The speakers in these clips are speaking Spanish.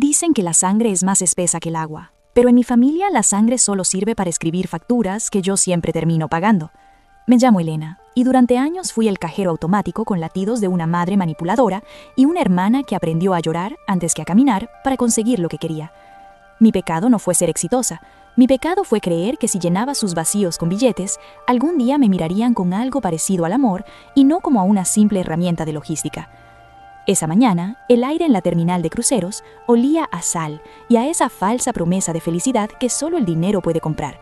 Dicen que la sangre es más espesa que el agua, pero en mi familia la sangre solo sirve para escribir facturas que yo siempre termino pagando. Me llamo Elena, y durante años fui el cajero automático con latidos de una madre manipuladora y una hermana que aprendió a llorar antes que a caminar para conseguir lo que quería. Mi pecado no fue ser exitosa. Mi pecado fue creer que si llenaba sus vacíos con billetes, algún día me mirarían con algo parecido al amor y no como a una simple herramienta de logística. Esa mañana, el aire en la terminal de cruceros olía a sal y a esa falsa promesa de felicidad que solo el dinero puede comprar.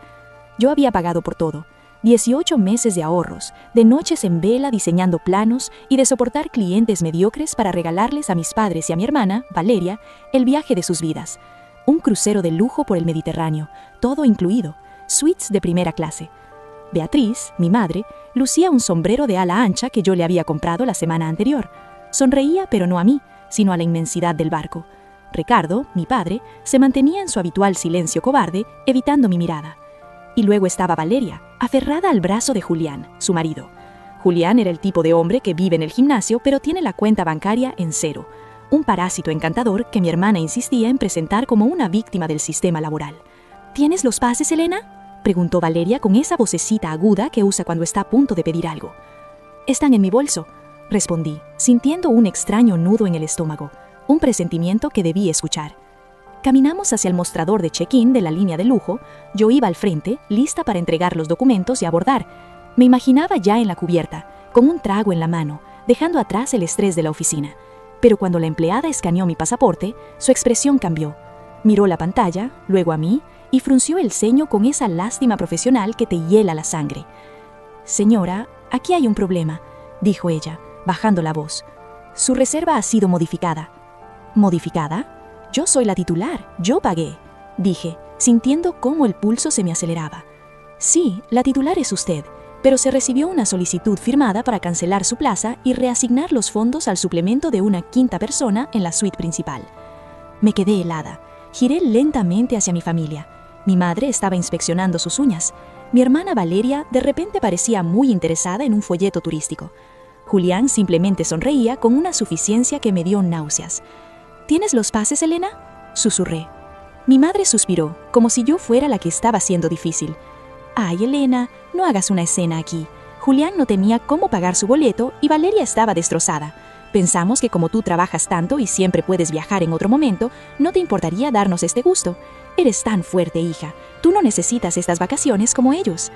Yo había pagado por todo: 18 meses de ahorros, de noches en vela diseñando planos y de soportar clientes mediocres para regalarles a mis padres y a mi hermana, Valeria, el viaje de sus vidas. Un crucero de lujo por el Mediterráneo, todo incluido, suites de primera clase. Beatriz, mi madre, lucía un sombrero de ala ancha que yo le había comprado la semana anterior. Sonreía, pero no a mí, sino a la inmensidad del barco. Ricardo, mi padre, se mantenía en su habitual silencio cobarde, evitando mi mirada. Y luego estaba Valeria, aferrada al brazo de Julián, su marido. Julián era el tipo de hombre que vive en el gimnasio, pero tiene la cuenta bancaria en cero. Un parásito encantador que mi hermana insistía en presentar como una víctima del sistema laboral. ¿Tienes los pases, Elena?, preguntó Valeria con esa vocecita aguda que usa cuando está a punto de pedir algo. Están en mi bolso, respondí, sintiendo un extraño nudo en el estómago, un presentimiento que debí escuchar. Caminamos hacia el mostrador de check-in de la línea de lujo. Yo iba al frente, lista para entregar los documentos y abordar. Me imaginaba ya en la cubierta, con un trago en la mano, dejando atrás el estrés de la oficina. Pero cuando la empleada escaneó mi pasaporte, su expresión cambió. Miró la pantalla, luego a mí, y frunció el ceño con esa lástima profesional que te hiela la sangre. «Señora, aquí hay un problema», dijo ella, bajando la voz. «Su reserva ha sido modificada». «¿Modificada? Yo soy la titular, yo pagué», dije, sintiendo cómo el pulso se me aceleraba. «Sí, la titular es usted, pero se recibió una solicitud firmada para cancelar su plaza y reasignar los fondos al suplemento de una quinta persona en la suite principal». Me quedé helada. Giré lentamente hacia mi familia. Mi madre estaba inspeccionando sus uñas. Mi hermana Valeria de repente parecía muy interesada en un folleto turístico. Julián simplemente sonreía con una suficiencia que me dio náuseas. «¿Tienes los pases, Elena?», susurré. Mi madre suspiró, como si yo fuera la que estaba siendo difícil. «Ay, Elena, no hagas una escena aquí. Julián no tenía cómo pagar su boleto y Valeria estaba destrozada. Pensamos que como tú trabajas tanto y siempre puedes viajar en otro momento, no te importaría darnos este gusto. Eres tan fuerte, hija. Tú no necesitas estas vacaciones como ellos».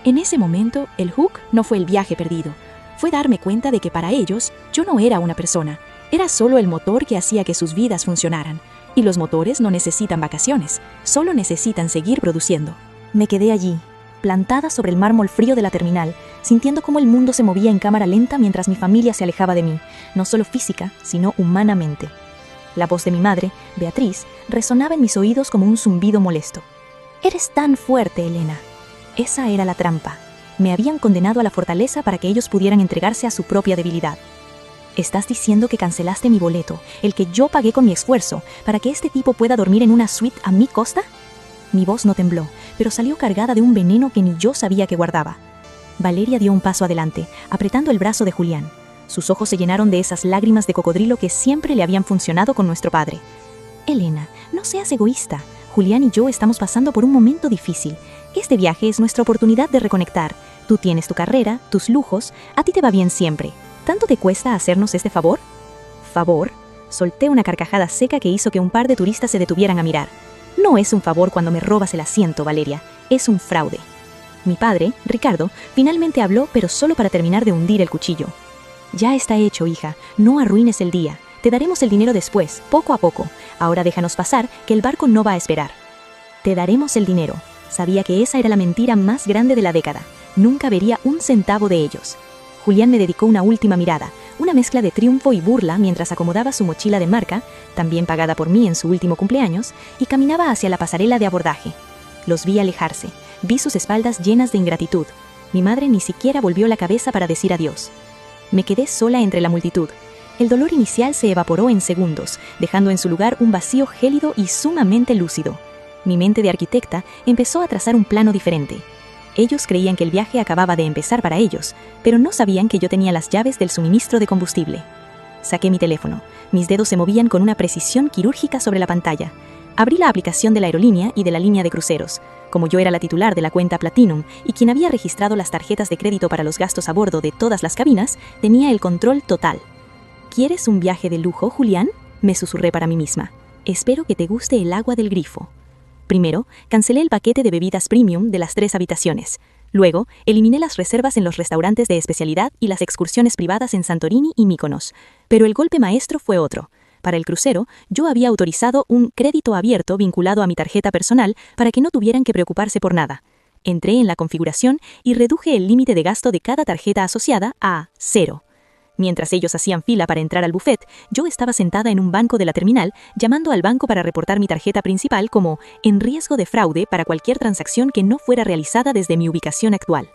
En ese momento, el hook no fue el viaje perdido. Fue darme cuenta de que para ellos, yo no era una persona. Era solo el motor que hacía que sus vidas funcionaran. Y los motores no necesitan vacaciones, solo necesitan seguir produciendo. Me quedé allí, plantada sobre el mármol frío de la terminal, sintiendo cómo el mundo se movía en cámara lenta mientras mi familia se alejaba de mí, no solo física, sino humanamente. La voz de mi madre, Beatriz, resonaba en mis oídos como un zumbido molesto. «Eres tan fuerte, Elena». Esa era la trampa. Me habían condenado a la fortaleza para que ellos pudieran entregarse a su propia debilidad. «¿Estás diciendo que cancelaste mi boleto, el que yo pagué con mi esfuerzo, para que este tipo pueda dormir en una suite a mi costa?» Mi voz no tembló, pero salió cargada de un veneno que ni yo sabía que guardaba. Valeria dio un paso adelante, apretando el brazo de Julián. Sus ojos se llenaron de esas lágrimas de cocodrilo que siempre le habían funcionado con nuestro padre. «Elena, no seas egoísta. Julián y yo estamos pasando por un momento difícil. Este viaje es nuestra oportunidad de reconectar. Tú tienes tu carrera, tus lujos, a ti te va bien siempre. ¿Tanto te cuesta hacernos este favor?» «¿Favor?», solté una carcajada seca que hizo que un par de turistas se detuvieran a mirar. «No es un favor cuando me robas el asiento, Valeria. Es un fraude». Mi padre, Ricardo, finalmente habló, pero solo para terminar de hundir el cuchillo. «Ya está hecho, hija. No arruines el día. Te daremos el dinero después, poco a poco. Ahora déjanos pasar, que el barco no va a esperar». «Te daremos el dinero». Sabía que esa era la mentira más grande de la década. Nunca vería un centavo de ellos. Julián me dedicó una última mirada, una mezcla de triunfo y burla mientras acomodaba su mochila de marca, también pagada por mí en su último cumpleaños, y caminaba hacia la pasarela de abordaje. Los vi alejarse, vi sus espaldas llenas de ingratitud. Mi madre ni siquiera volvió la cabeza para decir adiós. Me quedé sola entre la multitud. El dolor inicial se evaporó en segundos, dejando en su lugar un vacío gélido y sumamente lúcido. Mi mente de arquitecta empezó a trazar un plano diferente. Ellos creían que el viaje acababa de empezar para ellos, pero no sabían que yo tenía las llaves del suministro de combustible. Saqué mi teléfono. Mis dedos se movían con una precisión quirúrgica sobre la pantalla. Abrí la aplicación de la aerolínea y de la línea de cruceros. Como yo era la titular de la cuenta Platinum y quien había registrado las tarjetas de crédito para los gastos a bordo de todas las cabinas, tenía el control total. ¿Quieres un viaje de lujo, Julián?, me susurré para mí misma. Espero que te guste el agua del grifo. Primero, cancelé el paquete de bebidas premium de las 3 habitaciones. Luego, eliminé las reservas en los restaurantes de especialidad y las excursiones privadas en Santorini y Mykonos. Pero el golpe maestro fue otro. Para el crucero, yo había autorizado un crédito abierto vinculado a mi tarjeta personal para que no tuvieran que preocuparse por nada. Entré en la configuración y reduje el límite de gasto de cada tarjeta asociada a 0. Mientras ellos hacían fila para entrar al buffet, yo estaba sentada en un banco de la terminal llamando al banco para reportar mi tarjeta principal como en riesgo de fraude para cualquier transacción que no fuera realizada desde mi ubicación actual.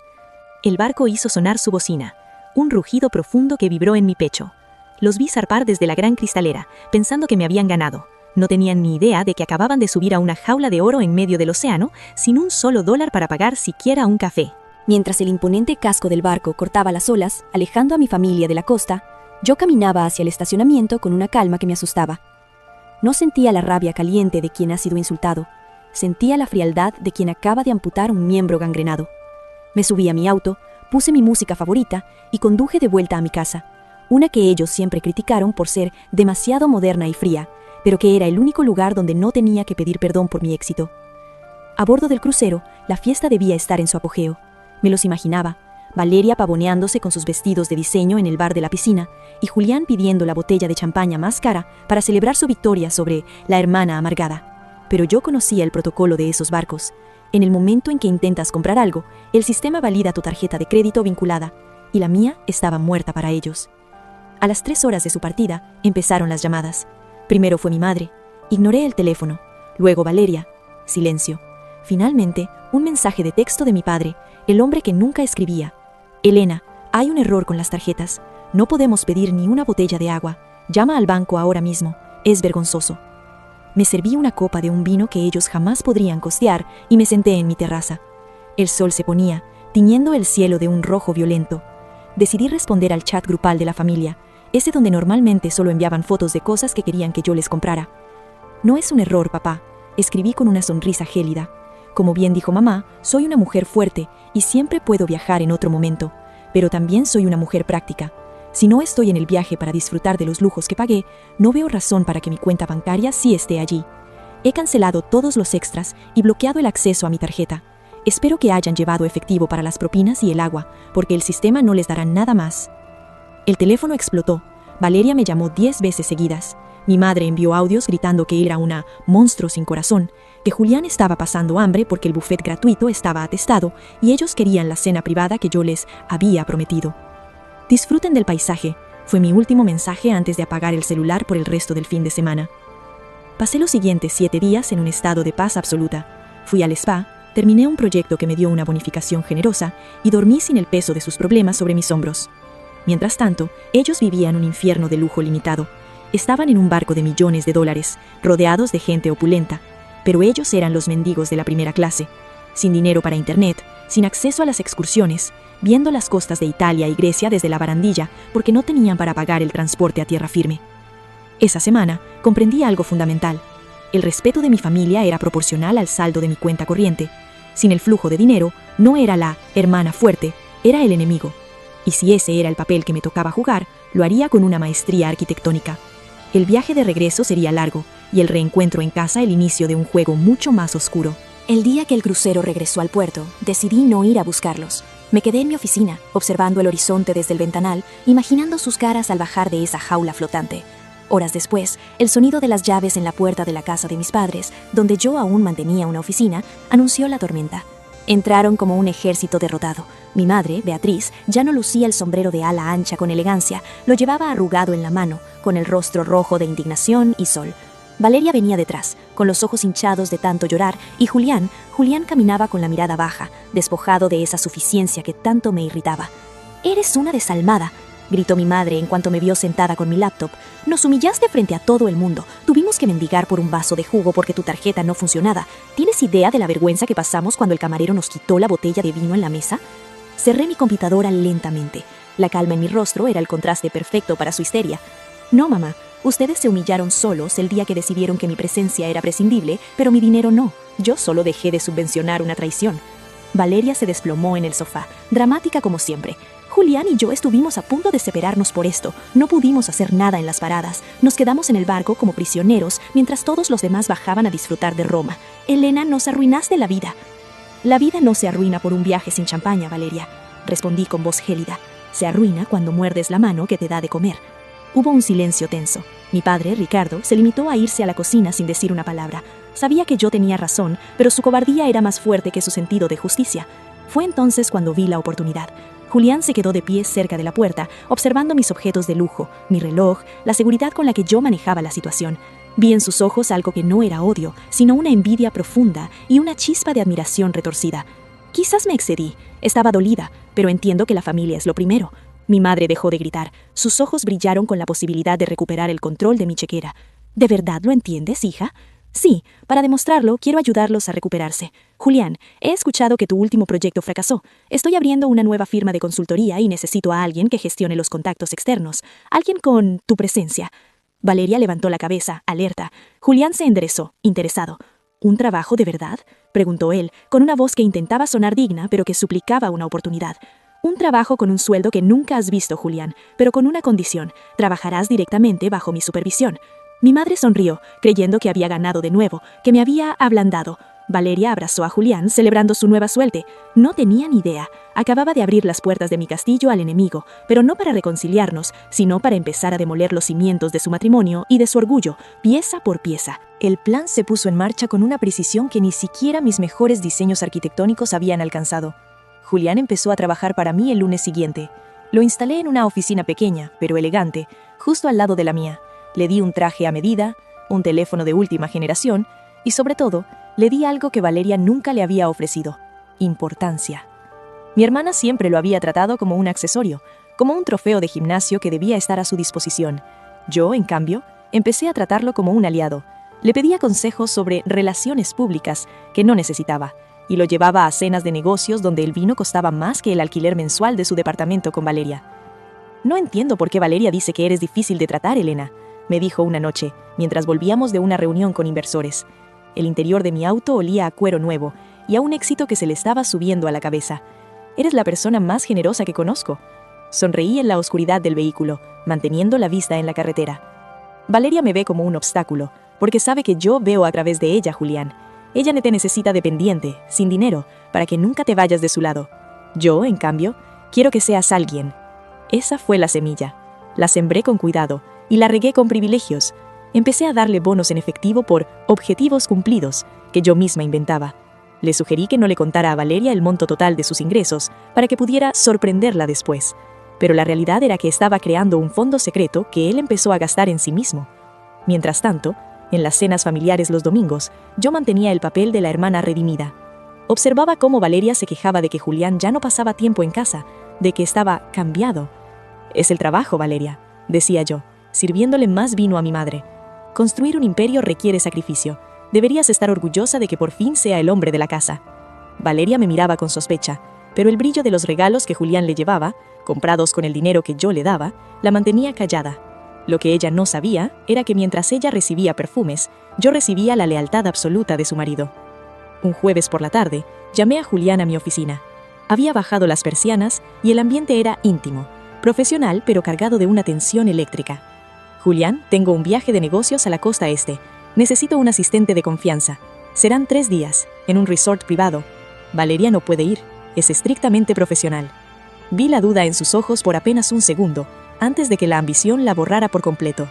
El barco hizo sonar su bocina, un rugido profundo que vibró en mi pecho. Los vi zarpar desde la gran cristalera, pensando que me habían ganado. No tenían ni idea de que acababan de subir a una jaula de oro en medio del océano sin un solo dólar para pagar siquiera un café. Mientras el imponente casco del barco cortaba las olas, alejando a mi familia de la costa, yo caminaba hacia el estacionamiento con una calma que me asustaba. No sentía la rabia caliente de quien ha sido insultado, sentía la frialdad de quien acaba de amputar un miembro gangrenado. Me subí a mi auto, puse mi música favorita y conduje de vuelta a mi casa, una que ellos siempre criticaron por ser demasiado moderna y fría, pero que era el único lugar donde no tenía que pedir perdón por mi éxito. A bordo del crucero, la fiesta debía estar en su apogeo. Me los imaginaba, Valeria pavoneándose con sus vestidos de diseño en el bar de la piscina y Julián pidiendo la botella de champaña más cara para celebrar su victoria sobre la hermana amargada. Pero yo conocía el protocolo de esos barcos. En el momento en que intentas comprar algo, el sistema valida tu tarjeta de crédito vinculada, y la mía estaba muerta para ellos. A las 3 horas de su partida, empezaron las llamadas. Primero fue mi madre. Ignoré el teléfono. Luego Valeria. Silencio. Finalmente, un mensaje de texto de mi padre, el hombre que nunca escribía. Elena, hay un error con las tarjetas. No podemos pedir ni una botella de agua. Llama al banco ahora mismo. Es vergonzoso. Me serví una copa de un vino que ellos jamás podrían costear y me senté en mi terraza. El sol se ponía, tiñendo el cielo de un rojo violento. Decidí responder al chat grupal de la familia, ese donde normalmente solo enviaban fotos de cosas que querían que yo les comprara. No es un error, papá, escribí con una sonrisa gélida. Como bien dijo mamá, soy una mujer fuerte y siempre puedo viajar en otro momento, pero también soy una mujer práctica. Si no estoy en el viaje para disfrutar de los lujos que pagué, no veo razón para que mi cuenta bancaria sí esté allí. He cancelado todos los extras y bloqueado el acceso a mi tarjeta. Espero que hayan llevado efectivo para las propinas y el agua, porque el sistema no les dará nada más. El teléfono explotó. Valeria me llamó 10 veces seguidas. Mi madre envió audios gritando que era una monstruo sin corazón, que Julián estaba pasando hambre porque el buffet gratuito estaba atestado y ellos querían la cena privada que yo les había prometido. Disfruten del paisaje, fue mi último mensaje antes de apagar el celular por el resto del fin de semana. Pasé los siguientes 7 días en un estado de paz absoluta. Fui al spa, terminé un proyecto que me dio una bonificación generosa y dormí sin el peso de sus problemas sobre mis hombros. Mientras tanto, ellos vivían un infierno de lujo limitado. Estaban en un barco de millones de dólares, rodeados de gente opulenta, pero ellos eran los mendigos de la primera clase, sin dinero para internet, sin acceso a las excursiones, viendo las costas de Italia y Grecia desde la barandilla porque no tenían para pagar el transporte a tierra firme. Esa semana comprendí algo fundamental. El respeto de mi familia era proporcional al saldo de mi cuenta corriente. Sin el flujo de dinero, no era la hermana fuerte, era el enemigo. Y si ese era el papel que me tocaba jugar, lo haría con una maestría arquitectónica. El viaje de regreso sería largo, y el reencuentro en casa el inicio de un juego mucho más oscuro. El día que el crucero regresó al puerto, decidí no ir a buscarlos. Me quedé en mi oficina, observando el horizonte desde el ventanal, imaginando sus caras al bajar de esa jaula flotante. Horas después, el sonido de las llaves en la puerta de la casa de mis padres, donde yo aún mantenía una oficina, anunció la tormenta. Entraron como un ejército derrotado. Mi madre, Beatriz, ya no lucía el sombrero de ala ancha con elegancia, lo llevaba arrugado en la mano, con el rostro rojo de indignación y sol. Valeria venía detrás, con los ojos hinchados de tanto llorar, y Julián caminaba con la mirada baja, despojado de esa suficiencia que tanto me irritaba. «Eres una desalmada», gritó mi madre en cuanto me vio sentada con mi laptop. «Nos humillaste frente a todo el mundo. Tuvimos que mendigar por un vaso de jugo porque tu tarjeta no funcionaba. ¿Tienes idea de la vergüenza que pasamos cuando el camarero nos quitó la botella de vino en la mesa?» Cerré mi computadora lentamente. La calma en mi rostro era el contraste perfecto para su histeria. No, mamá. Ustedes se humillaron solos el día que decidieron que mi presencia era prescindible, pero mi dinero no. Yo solo dejé de subvencionar una traición. Valeria se desplomó en el sofá, dramática como siempre. Julián y yo estuvimos a punto de separarnos por esto. No pudimos hacer nada en las paradas. Nos quedamos en el barco como prisioneros mientras todos los demás bajaban a disfrutar de Roma. Elena, nos arruinaste la vida. La vida no se arruina por un viaje sin champaña, Valeria, respondí con voz gélida. Se arruina cuando muerdes la mano que te da de comer. Hubo un silencio tenso. Mi padre, Ricardo, se limitó a irse a la cocina sin decir una palabra. Sabía que yo tenía razón, pero su cobardía era más fuerte que su sentido de justicia. Fue entonces cuando vi la oportunidad. Julián se quedó de pie cerca de la puerta, observando mis objetos de lujo, mi reloj, la seguridad con la que yo manejaba la situación. Vi en sus ojos algo que no era odio, sino una envidia profunda y una chispa de admiración retorcida. Quizás me excedí, estaba dolida, pero entiendo que la familia es lo primero. Mi madre dejó de gritar. Sus ojos brillaron con la posibilidad de recuperar el control de mi chequera. ¿De verdad lo entiendes, hija? Sí, para demostrarlo, quiero ayudarlos a recuperarse. Julián, he escuchado que tu último proyecto fracasó. Estoy abriendo una nueva firma de consultoría y necesito a alguien que gestione los contactos externos. Alguien con tu presencia. Valeria levantó la cabeza, alerta. Julián se enderezó, interesado. ¿Un trabajo de verdad?, preguntó él, con una voz que intentaba sonar digna, pero que suplicaba una oportunidad. Un trabajo con un sueldo que nunca has visto, Julián, pero con una condición. Trabajarás directamente bajo mi supervisión. Mi madre sonrió, creyendo que había ganado de nuevo, que me había ablandado. Valeria abrazó a Julián, celebrando su nueva suerte. No tenía ni idea. Acababa de abrir las puertas de mi castillo al enemigo, pero no para reconciliarnos, sino para empezar a demoler los cimientos de su matrimonio y de su orgullo, pieza por pieza. El plan se puso en marcha con una precisión que ni siquiera mis mejores diseños arquitectónicos habían alcanzado. Julián empezó a trabajar para mí el lunes siguiente. Lo instalé en una oficina pequeña, pero elegante, justo al lado de la mía. Le di un traje a medida, un teléfono de última generación y, sobre todo, le di algo que Valeria nunca le había ofrecido: importancia. Mi hermana siempre lo había tratado como un accesorio, como un trofeo de gimnasio que debía estar a su disposición. Yo, en cambio, empecé a tratarlo como un aliado. Le pedía consejos sobre relaciones públicas que no necesitaba, y lo llevaba a cenas de negocios donde el vino costaba más que el alquiler mensual de su departamento con Valeria. «No entiendo por qué Valeria dice que eres difícil de tratar, Elena», me dijo una noche, mientras volvíamos de una reunión con inversores. El interior de mi auto olía a cuero nuevo y a un éxito que se le estaba subiendo a la cabeza. «Eres la persona más generosa que conozco». Sonreí en la oscuridad del vehículo, manteniendo la vista en la carretera. Valeria me ve como un obstáculo, porque sabe que yo veo a través de ella, Julián. Ella no te necesita dependiente, sin dinero, para que nunca te vayas de su lado. Yo, en cambio, quiero que seas alguien. Esa fue la semilla. La sembré con cuidado y la regué con privilegios. Empecé a darle bonos en efectivo por objetivos cumplidos que yo misma inventaba. Le sugerí que no le contara a Valeria el monto total de sus ingresos para que pudiera sorprenderla después. Pero la realidad era que estaba creando un fondo secreto que él empezó a gastar en sí mismo. Mientras tanto, en las cenas familiares los domingos, yo mantenía el papel de la hermana redimida. Observaba cómo Valeria se quejaba de que Julián ya no pasaba tiempo en casa, de que estaba cambiado. «Es el trabajo, Valeria», decía yo, sirviéndole más vino a mi madre. «Construir un imperio requiere sacrificio. Deberías estar orgullosa de que por fin sea el hombre de la casa». Valeria me miraba con sospecha, pero el brillo de los regalos que Julián le llevaba, comprados con el dinero que yo le daba, la mantenía callada. Lo que ella no sabía era que mientras ella recibía perfumes, yo recibía la lealtad absoluta de su marido. Un jueves por la tarde, llamé a Julián a mi oficina. Había bajado las persianas y el ambiente era íntimo, profesional pero cargado de una tensión eléctrica. «Julián, tengo un viaje de negocios a la costa este. Necesito un asistente de confianza. Serán 3 días, en un resort privado. Valeria no puede ir, es estrictamente profesional». Vi la duda en sus ojos por apenas un segundo, antes de que la ambición la borrara por completo.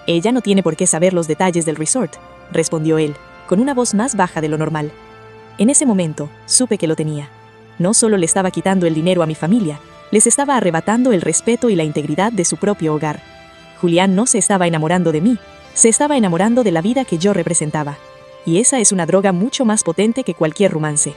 «Ella no tiene por qué saber los detalles del resort», respondió él, con una voz más baja de lo normal. En ese momento, supe que lo tenía. No solo le estaba quitando el dinero a mi familia, les estaba arrebatando el respeto y la integridad de su propio hogar. Julián no se estaba enamorando de mí, se estaba enamorando de la vida que yo representaba. Y esa es una droga mucho más potente que cualquier romance.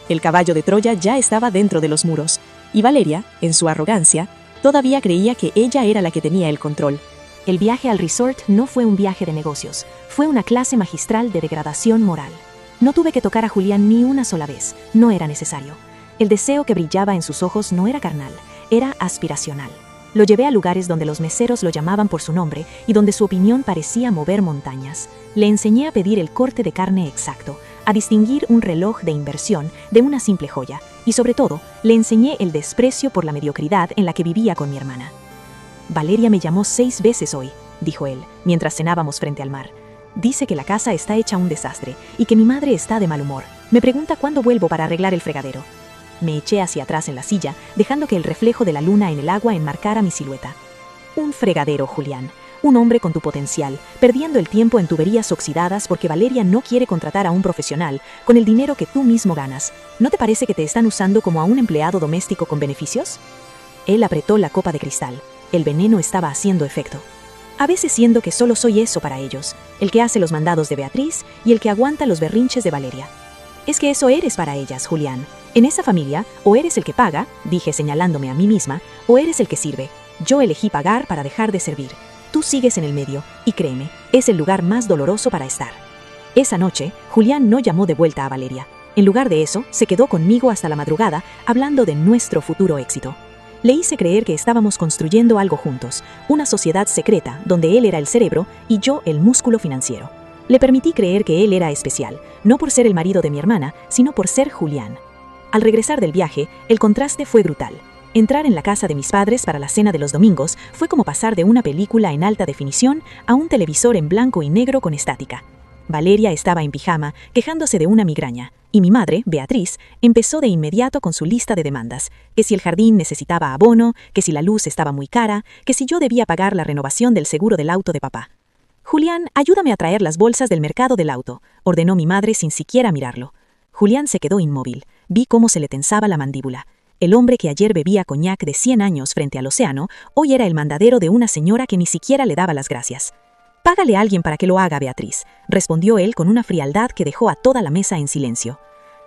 El caballo de Troya ya estaba dentro de los muros, y Valeria, en su arrogancia, todavía creía que ella era la que tenía el control. El viaje al resort no fue un viaje de negocios, fue una clase magistral de degradación moral. No tuve que tocar a Julián ni una sola vez, no era necesario. El deseo que brillaba en sus ojos no era carnal, era aspiracional. Lo llevé a lugares donde los meseros lo llamaban por su nombre y donde su opinión parecía mover montañas. Le enseñé a pedir el corte de carne exacto, a distinguir un reloj de inversión de una simple joya, y sobre todo, le enseñé el desprecio por la mediocridad en la que vivía con mi hermana. Valeria me llamó 6 veces hoy, dijo él, mientras cenábamos frente al mar. Dice que la casa está hecha un desastre y que mi madre está de mal humor. Me pregunta cuándo vuelvo para arreglar el fregadero. Me eché hacia atrás en la silla, dejando que el reflejo de la luna en el agua enmarcara mi silueta. Un fregadero, Julián. Un hombre con tu potencial, perdiendo el tiempo en tuberías oxidadas porque Valeria no quiere contratar a un profesional con el dinero que tú mismo ganas. ¿No te parece que te están usando como a un empleado doméstico con beneficios? Él apretó la copa de cristal. El veneno estaba haciendo efecto. A veces siento que solo soy eso para ellos, el que hace los mandados de Beatriz y el que aguanta los berrinches de Valeria. Es que eso eres para ellas, Julián. En esa familia, o eres el que paga, dije señalándome a mí misma, o eres el que sirve. Yo elegí pagar para dejar de servir. Tú sigues en el medio, y créeme, es el lugar más doloroso para estar. Esa noche, Julián no llamó de vuelta a Valeria. En lugar de eso, se quedó conmigo hasta la madrugada, hablando de nuestro futuro éxito. Le hice creer que estábamos construyendo algo juntos, una sociedad secreta donde él era el cerebro y yo el músculo financiero. Le permití creer que él era especial, no por ser el marido de mi hermana, sino por ser Julián. Al regresar del viaje, el contraste fue brutal. Entrar en la casa de mis padres para la cena de los domingos fue como pasar de una película en alta definición a un televisor en blanco y negro con estática. Valeria estaba en pijama, quejándose de una migraña, y mi madre, Beatriz, empezó de inmediato con su lista de demandas, que si el jardín necesitaba abono, que si la luz estaba muy cara, que si yo debía pagar la renovación del seguro del auto de papá. «Julián, ayúdame a traer las bolsas del mercado del auto», ordenó mi madre sin siquiera mirarlo. Julián se quedó inmóvil. Vi cómo se le tensaba la mandíbula. El hombre que ayer bebía coñac de 100 años frente al océano, hoy era el mandadero de una señora que ni siquiera le daba las gracias. «Págale a alguien para que lo haga, Beatriz», respondió él con una frialdad que dejó a toda la mesa en silencio.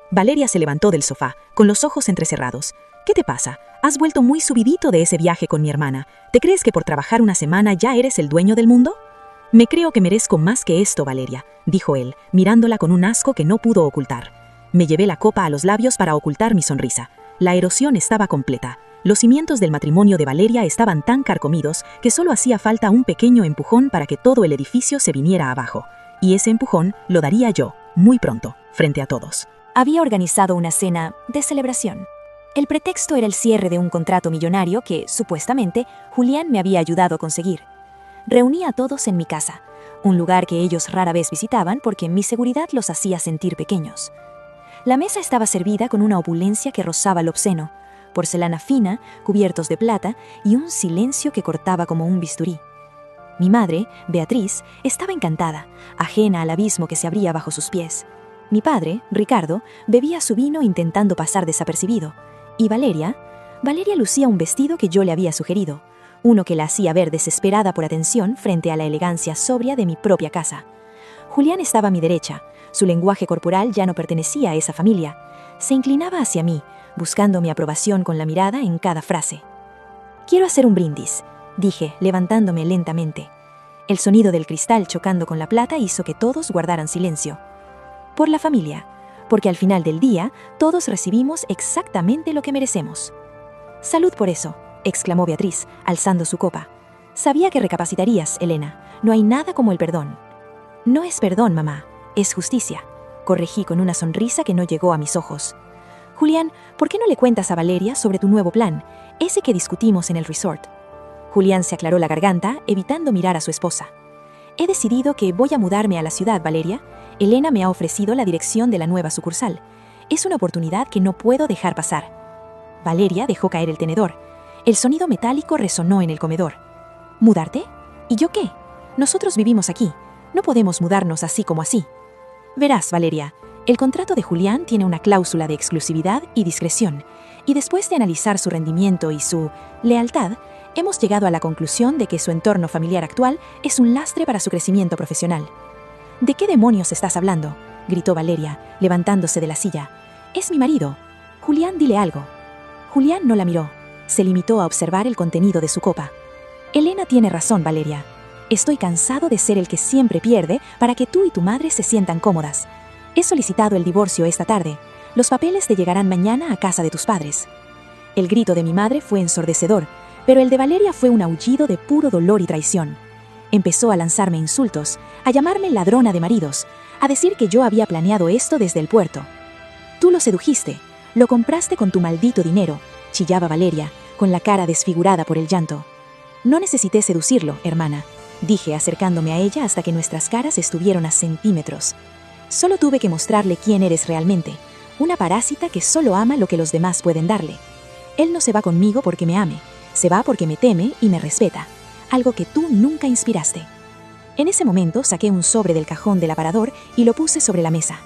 Valeria se levantó del sofá, con los ojos entrecerrados. «¿Qué te pasa? Has vuelto muy subidito de ese viaje con mi hermana. ¿Te crees que por trabajar una semana ya eres el dueño del mundo?» «Me creo que merezco más que esto, Valeria», dijo él, mirándola con un asco que no pudo ocultar. Me llevé la copa a los labios para ocultar mi sonrisa. La erosión estaba completa. Los cimientos del matrimonio de Valeria estaban tan carcomidos que solo hacía falta un pequeño empujón para que todo el edificio se viniera abajo. Y ese empujón lo daría yo, muy pronto, frente a todos. Había organizado una cena de celebración. El pretexto era el cierre de un contrato millonario que, supuestamente, Julián me había ayudado a conseguir. Reuní a todos en mi casa, un lugar que ellos rara vez visitaban porque mi seguridad los hacía sentir pequeños. La mesa estaba servida con una opulencia que rozaba lo obsceno, porcelana fina, cubiertos de plata y un silencio que cortaba como un bisturí. Mi madre, Beatriz, estaba encantada, ajena al abismo que se abría bajo sus pies. Mi padre, Ricardo, bebía su vino intentando pasar desapercibido. Y Valeria lucía un vestido que yo le había sugerido, uno que la hacía ver desesperada por atención frente a la elegancia sobria de mi propia casa. Julián estaba a mi derecha. Su lenguaje corporal ya no pertenecía a esa familia. Se inclinaba hacia mí, buscando mi aprobación con la mirada en cada frase. «Quiero hacer un brindis», dije, levantándome lentamente. El sonido del cristal chocando con la plata hizo que todos guardaran silencio. Por la familia, porque al final del día todos recibimos exactamente lo que merecemos. «Salud por eso», exclamó Beatriz, alzando su copa. «Sabía que recapacitarías, Elena. No hay nada como el perdón». «No es perdón, mamá, es justicia», corregí con una sonrisa que no llegó a mis ojos. «Julián, ¿por qué no le cuentas a Valeria sobre tu nuevo plan, ese que discutimos en el resort?» Julián se aclaró la garganta, evitando mirar a su esposa. «He decidido que voy a mudarme a la ciudad, Valeria. Elena me ha ofrecido la dirección de la nueva sucursal. Es una oportunidad que no puedo dejar pasar». Valeria dejó caer el tenedor. El sonido metálico resonó en el comedor. «¿Mudarte? ¿Y yo qué? Nosotros vivimos aquí. No podemos mudarnos así como así». «Verás, Valeria, el contrato de Julián tiene una cláusula de exclusividad y discreción, y después de analizar su rendimiento y su lealtad, hemos llegado a la conclusión de que su entorno familiar actual es un lastre para su crecimiento profesional». «¿De qué demonios estás hablando?», gritó Valeria, levantándose de la silla. «Es mi marido. Julián, dile algo». Julián no la miró. Se limitó a observar el contenido de su copa. «Elena tiene razón, Valeria. Estoy cansado de ser el que siempre pierde para que tú y tu madre se sientan cómodas. He solicitado el divorcio esta tarde. Los papeles te llegarán mañana a casa de tus padres». El grito de mi madre fue ensordecedor. Pero el de Valeria fue un aullido de puro dolor y traición. Empezó a lanzarme insultos, a llamarme ladrona de maridos, a decir que yo había planeado esto desde el puerto. Tú lo sedujiste, lo compraste con tu maldito dinero, chillaba Valeria, con la cara desfigurada por el llanto. No necesité seducirlo, hermana, dije acercándome a ella hasta que nuestras caras estuvieron a centímetros. Solo tuve que mostrarle quién eres realmente, una parásita que solo ama lo que los demás pueden darle. Él no se va conmigo porque me ame, se va porque me teme y me respeta, algo que tú nunca inspiraste. En ese momento saqué un sobre del cajón del aparador y lo puse sobre la mesa.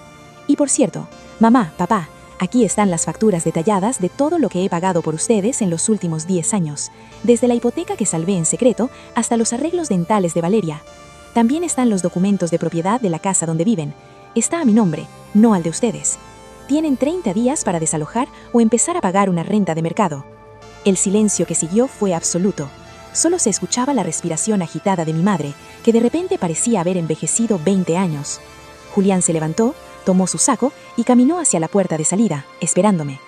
Y por cierto, mamá, papá, aquí están las facturas detalladas de todo lo que he pagado por ustedes en los últimos 10 años, desde la hipoteca que salvé en secreto hasta los arreglos dentales de Valeria. También están los documentos de propiedad de la casa donde viven. Está a mi nombre, no al de ustedes. Tienen 30 días para desalojar o empezar a pagar una renta de mercado. El silencio que siguió fue absoluto. Solo se escuchaba la respiración agitada de mi madre, que de repente parecía haber envejecido 20 años. Julián se levantó, tomó su saco y caminó hacia la puerta de salida, esperándome.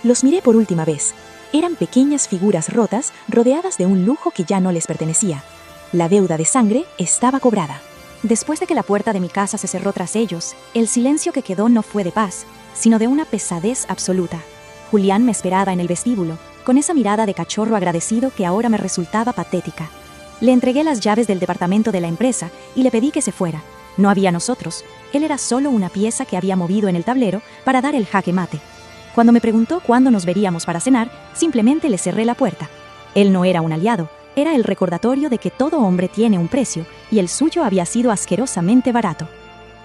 Los miré por última vez. Eran pequeñas figuras rotas, rodeadas de un lujo que ya no les pertenecía. La deuda de sangre estaba cobrada. Después de que la puerta de mi casa se cerró tras ellos, el silencio que quedó no fue de paz, sino de una pesadez absoluta. Julián me esperaba en el vestíbulo, con esa mirada de cachorro agradecido que ahora me resultaba patética. Le entregué las llaves del departamento de la empresa y le pedí que se fuera. No había nosotros, él era solo una pieza que había movido en el tablero para dar el jaque mate. Cuando me preguntó cuándo nos veríamos para cenar, simplemente le cerré la puerta. Él no era un aliado, era el recordatorio de que todo hombre tiene un precio, y el suyo había sido asquerosamente barato.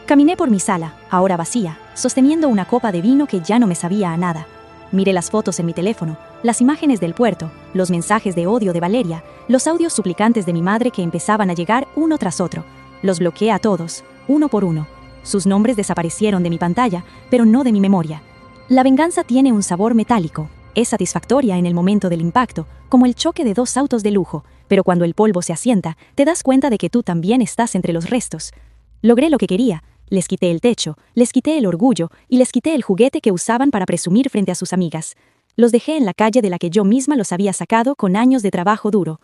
Caminé por mi sala, ahora vacía, sosteniendo una copa de vino que ya no me sabía a nada. Miré las fotos en mi teléfono, las imágenes del puerto, los mensajes de odio de Valeria, los audios suplicantes de mi madre que empezaban a llegar uno tras otro. Los bloqueé a todos, uno por uno. Sus nombres desaparecieron de mi pantalla, pero no de mi memoria. La venganza tiene un sabor metálico. Es satisfactoria en el momento del impacto, como el choque de dos autos de lujo, pero cuando el polvo se asienta, te das cuenta de que tú también estás entre los restos. Logré lo que quería. Les quité el techo, les quité el orgullo y les quité el juguete que usaban para presumir frente a sus amigas. Los dejé en la calle de la que yo misma los había sacado con años de trabajo duro.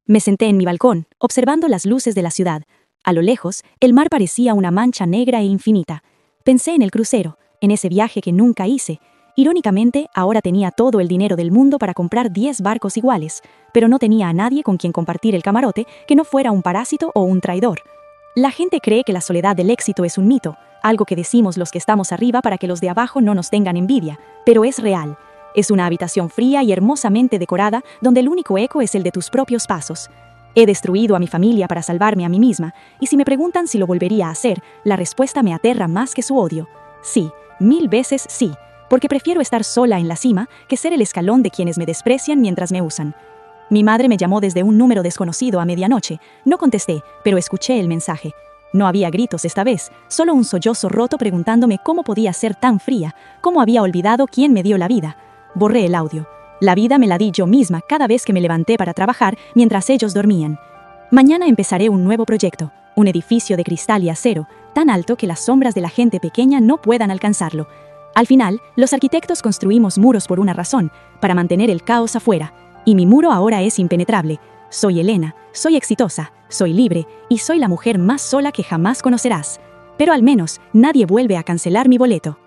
Me senté en mi balcón, observando las luces de la ciudad. A lo lejos, el mar parecía una mancha negra e infinita. Pensé en el crucero, en ese viaje que nunca hice. Irónicamente, ahora tenía todo el dinero del mundo para comprar 10 barcos iguales, pero no tenía a nadie con quien compartir el camarote que no fuera un parásito o un traidor. La gente cree que la soledad del éxito es un mito, algo que decimos los que estamos arriba para que los de abajo no nos tengan envidia, pero es real. Es una habitación fría y hermosamente decorada donde el único eco es el de tus propios pasos. He destruido a mi familia para salvarme a mí misma, y si me preguntan si lo volvería a hacer, la respuesta me aterra más que su odio. Sí, 1000 veces sí, porque prefiero estar sola en la cima que ser el escalón de quienes me desprecian mientras me usan. Mi madre me llamó desde un número desconocido a medianoche. No contesté, pero escuché el mensaje. No había gritos esta vez, solo un sollozo roto preguntándome cómo podía ser tan fría, cómo había olvidado quién me dio la vida. Borré el audio. La vida me la di yo misma cada vez que me levanté para trabajar mientras ellos dormían. Mañana empezaré un nuevo proyecto, un edificio de cristal y acero, tan alto que las sombras de la gente pequeña no puedan alcanzarlo. Al final, los arquitectos construimos muros por una razón, para mantener el caos afuera. Y mi muro ahora es impenetrable. Soy Elena, soy exitosa, soy libre y soy la mujer más sola que jamás conocerás. Pero al menos nadie vuelve a cancelar mi boleto.